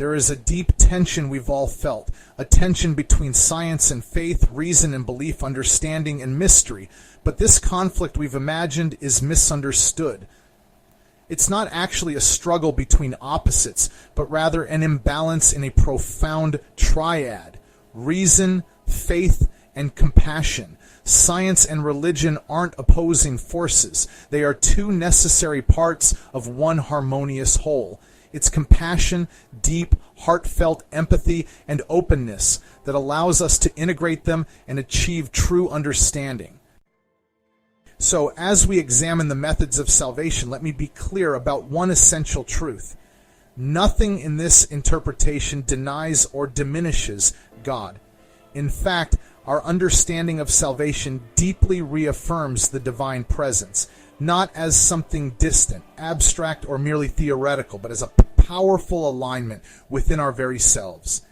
There is a deep tension we've all felt, a tension between science and faith, reason and belief, understanding and mystery. But this conflict we've imagined is misunderstood. It's not actually a struggle between opposites, but rather an imbalance in a profound triad: reason, faith, and compassion. Science and religion aren't opposing forces. They are two necessary parts of one harmonious whole. It's compassion, deep, heartfelt empathy, and openness that allows us to integrate them and achieve true understanding. So, as we examine the methods of salvation, let me be clear about one essential truth. Nothing in this interpretation denies or diminishes God. In fact, our understanding of salvation deeply reaffirms the divine presence, not as something distant, abstract, or merely theoretical, but as a powerful alignment within our very selves.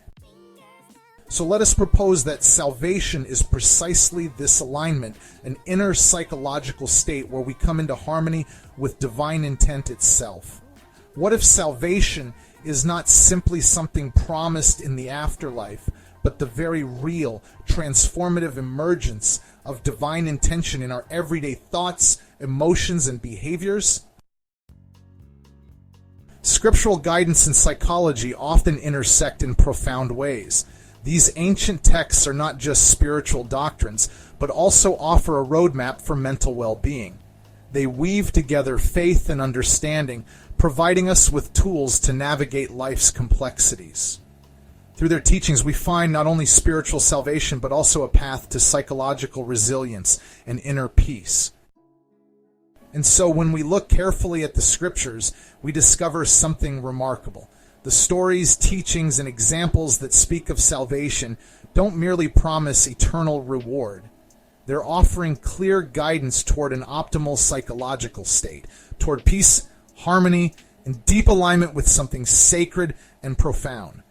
So let us propose that salvation is precisely this alignment, an inner psychological state where we come into harmony with divine intent itself. What if salvation is not simply something promised in the afterlife, but the very real, transformative emergence of divine intention in our everyday thoughts, emotions, and behaviors? Scriptural guidance and psychology often intersect in profound ways. These ancient texts are not just spiritual doctrines, but also offer a roadmap for mental well-being. They weave together faith and understanding, providing us with tools to navigate life's complexities. Through their teachings, we find not only spiritual salvation, but also a path to psychological resilience and inner peace. And so when we look carefully at the scriptures, we discover something remarkable. The stories, teachings, and examples that speak of salvation don't merely promise eternal reward. They're offering clear guidance toward an optimal psychological state, toward peace, harmony, and deep alignment with something sacred and profound.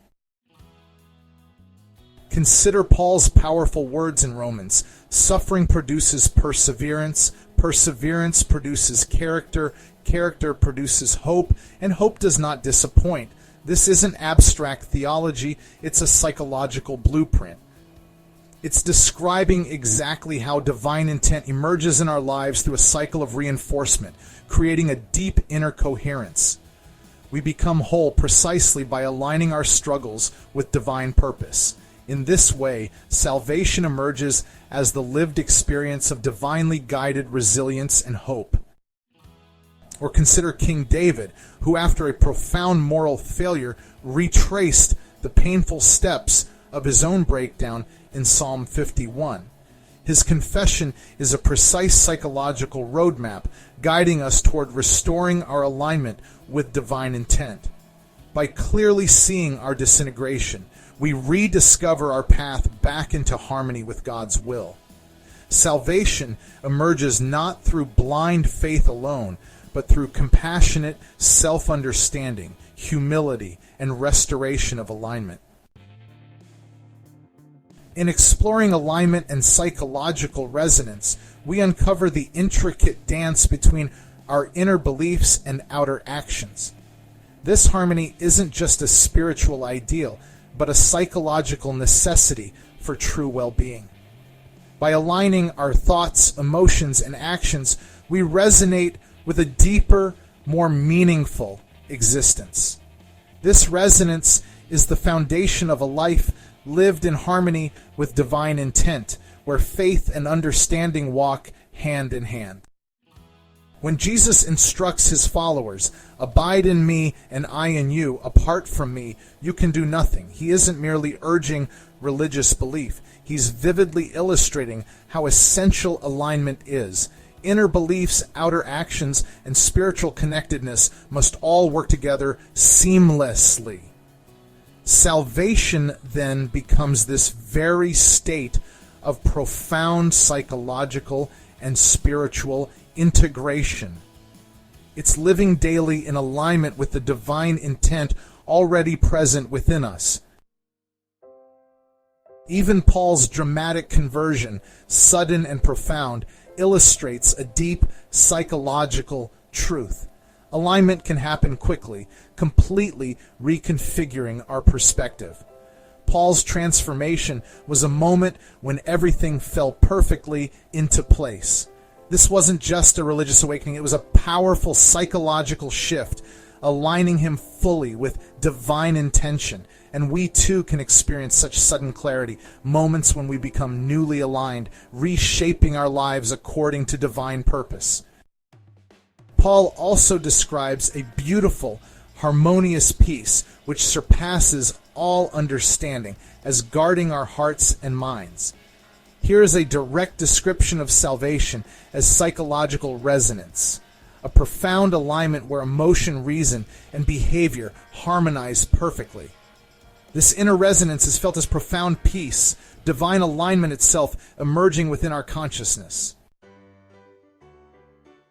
Consider Paul's powerful words in Romans. Suffering produces perseverance, perseverance produces character, character produces hope, and hope does not disappoint. This isn't abstract theology, it's a psychological blueprint. It's describing exactly how divine intent emerges in our lives through a cycle of reinforcement, creating a deep inner coherence. We become whole precisely by aligning our struggles with divine purpose. In this way, salvation emerges as the lived experience of divinely guided resilience and hope. Or consider King David, who after a profound moral failure retraced the painful steps of his own breakdown in Psalm 51. His confession is a precise psychological roadmap guiding us toward restoring our alignment with divine intent. By clearly seeing our disintegration, we rediscover our path back into harmony with God's will. Salvation emerges not through blind faith alone, but through compassionate self-understanding, humility, and restoration of alignment. In exploring alignment and psychological resonance, we uncover the intricate dance between our inner beliefs and outer actions. This harmony isn't just a spiritual ideal, but a psychological necessity for true well-being. By aligning our thoughts, emotions, and actions, we resonate with a deeper, more meaningful existence. This resonance is the foundation of a life lived in harmony with divine intent, where faith and understanding walk hand in hand. When Jesus instructs his followers, "Abide in me and I in you, apart from me, you can do nothing," he isn't merely urging religious belief. He's vividly illustrating how essential alignment is. Inner beliefs, outer actions, and spiritual connectedness must all work together seamlessly. Salvation then becomes this very state of profound psychological and spiritual integration. It's living daily in alignment with the divine intent already present within us. Even Paul's dramatic conversion, sudden and profound, illustrates a deep psychological truth. Alignment can happen quickly, completely reconfiguring our perspective. Paul's transformation was a moment when everything fell perfectly into place. This wasn't just a religious awakening, it was a powerful psychological shift, aligning him fully with divine intention. And we too can experience such sudden clarity, moments when we become newly aligned, reshaping our lives according to divine purpose. Paul also describes a beautiful, harmonious peace which surpasses all understanding as guarding our hearts and minds. Here is a direct description of salvation as psychological resonance, a profound alignment where emotion, reason, and behavior harmonize perfectly. This inner resonance is felt as profound peace, divine alignment itself emerging within our consciousness.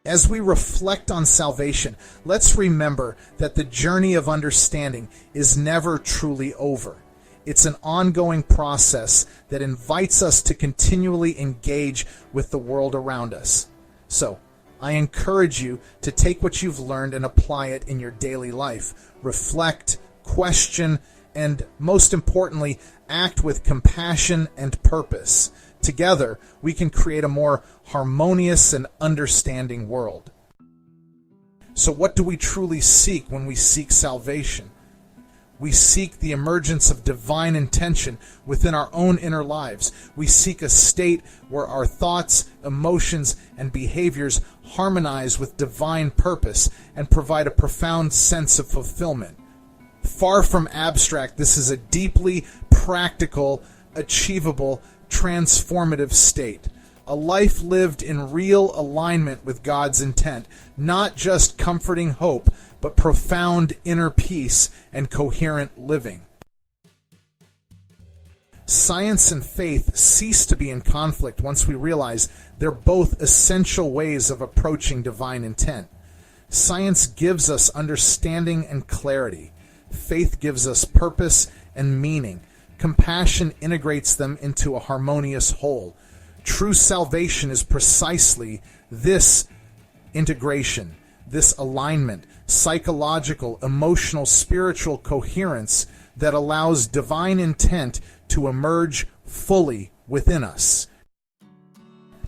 As we reflect on salvation, let's remember that the journey of understanding is never truly over. It's an ongoing process that invites us to continually engage with the world around us. So, I encourage you to take what you've learned and apply it in your daily life. Reflect, question, and most importantly, act with compassion and purpose. Together, we can create a more harmonious and understanding world. So what do we truly seek when we seek salvation? We seek the emergence of divine intention within our own inner lives. We seek a state where our thoughts, emotions, and behaviors harmonize with divine purpose and provide a profound sense of fulfillment. Far from abstract, this is a deeply practical, achievable, transformative state. A life lived in real alignment with God's intent, not just comforting hope, but profound inner peace and coherent living. Science and faith cease to be in conflict once we realize they're both essential ways of approaching divine intent. Science gives us understanding and clarity. Faith gives us purpose and meaning. Compassion integrates them into a harmonious whole. True salvation is precisely this integration, this alignment, psychological, emotional, spiritual coherence that allows divine intent to emerge fully within us.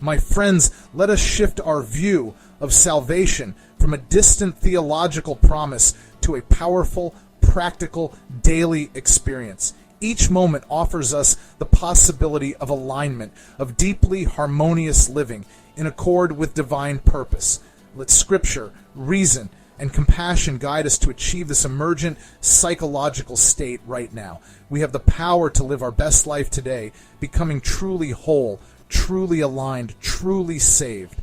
My friends, let us shift our view of salvation from a distant theological promise to a powerful, practical, daily experience. Each moment offers us the possibility of alignment, of deeply harmonious living in accord with divine purpose. Let Scripture, reason, and compassion guide us to achieve this emergent psychological state right now. We have the power to live our best life today, becoming truly whole, truly aligned, truly saved.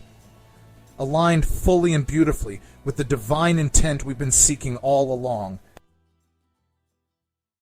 Aligned fully and beautifully with the divine intent we've been seeking all along.